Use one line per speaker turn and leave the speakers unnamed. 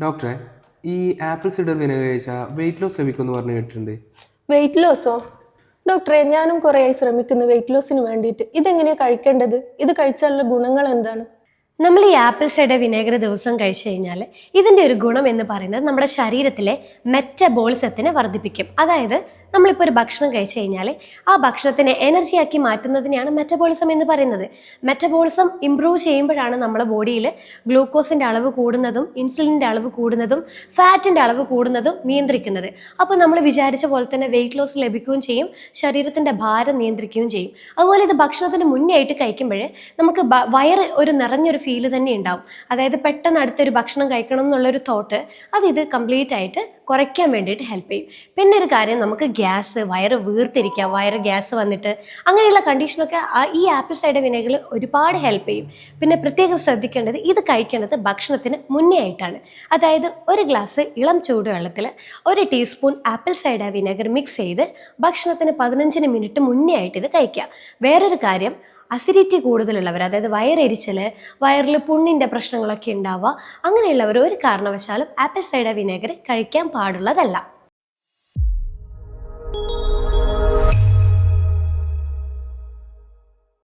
ഡോക്ടറെ, ഈ apple cider vinegar കഴിച്ചാൽ വെയിറ്റ് ലോസ് ലഭിക്കുമെന്ന് പറഞ്ഞു കേട്ടിട്ടുണ്ട്.
വെയിറ്റ് ലോസോ? ഡോക്ടറെ, ഞാനും കുറേയായി ശ്രമിക്കുന്നു വെയിറ്റ് ലോസിന് വേണ്ടിയിട്ട്. ഇതെങ്ങനെയാണ് കഴിക്കേണ്ടത്? ഇത് കഴിച്ചാലുള്ള ഗുണങ്ങൾ എന്താണ്?
നമ്മൾ ഈ ആപ്പിൾ സൈഡർ വിനേഗർ ദിവസം കഴിച്ചു കഴിഞ്ഞാൽ ഇതിൻ്റെ ഒരു ഗുണം എന്ന് പറയുന്നത് നമ്മുടെ ശരീരത്തിലെ മെറ്റബോളിസത്തിനെ വർദ്ധിപ്പിക്കും. അതായത് നമ്മളിപ്പോൾ ഒരു ഭക്ഷണം കഴിച്ചു കഴിഞ്ഞാൽ ആ ഭക്ഷണത്തിനെ എനർജിയാക്കി മാറ്റുന്നതിനെയാണ് മെറ്റബോളിസം എന്ന് പറയുന്നത്. മെറ്റബോളിസം ഇംപ്രൂവ് ചെയ്യുമ്പോഴാണ് നമ്മുടെ ബോഡിയിൽ ഗ്ലൂക്കോസിൻ്റെ അളവ് കൂടുന്നതും ഇൻസുലിൻ്റെ അളവ് കൂടുന്നതും ഫാറ്റിൻ്റെ അളവ് കൂടുന്നതും നിയന്ത്രിക്കുന്നത്. അപ്പോൾ നമ്മൾ വിചാരിച്ച പോലെ തന്നെ വെയിറ്റ് ലോസ് ലഭിക്കുകയും ചെയ്യും, ശരീരത്തിൻ്റെ ഭാരം നിയന്ത്രിക്കുകയും ചെയ്യും. അതുപോലെ ഇത് ഭക്ഷണത്തിന് മുന്നേ ആയിട്ട് കഴിക്കുമ്പോഴേ നമുക്ക് വയറ് ഒരു നിറഞ്ഞൊരു ഫീല് തന്നെ ഉണ്ടാവും. അതായത് പെട്ടെന്ന് അടുത്തൊരു ഭക്ഷണം കഴിക്കണം എന്നുള്ളൊരു തോട്ട് ഇത് കംപ്ലീറ്റ് ആയിട്ട് കുറയ്ക്കാൻ വേണ്ടിയിട്ട് ഹെൽപ്പ് ചെയ്യും. പിന്നെ ഒരു കാര്യം, നമുക്ക് ഗ്യാസ്, വയറ് വീർത്തിരിക്കുക, വയറ് ഗ്യാസ് വന്നിട്ട് അങ്ങനെയുള്ള കണ്ടീഷനൊക്കെ ഈ ആപ്പിൾ സൈഡർ വിനെഗർ ഒരുപാട് ഹെൽപ്പ് ചെയ്യും. പിന്നെ പ്രത്യേകം ശ്രദ്ധിക്കേണ്ടത്, ഇത് കഴിക്കേണ്ടത് ഭക്ഷണത്തിന് മുന്നേ ആയിട്ടാണ്. അതായത് ഒരു ഗ്ലാസ് ഇളം ചൂടുവെള്ളത്തിൽ 1 teaspoon apple cider vinegar mix ചെയ്ത് ഭക്ഷണത്തിന് 15 മിനിറ്റ് മുന്നേ ആയിട്ട് ഇത് കഴിക്കുക. വേറൊരു കാര്യം, അസിഡിറ്റി കൂടുതലുള്ളവർ, അതായത് വയറെരിച്ചൽ, വയറിൽ പുണ്ണിൻ്റെ പ്രശ്നങ്ങളൊക്കെ ഉണ്ടാവുക, അങ്ങനെയുള്ളവർ ഒരു കാരണവശാലും ആപ്പിൾ സൈഡർ വിനെഗർ കഴിക്കാൻ പാടുള്ളതല്ല.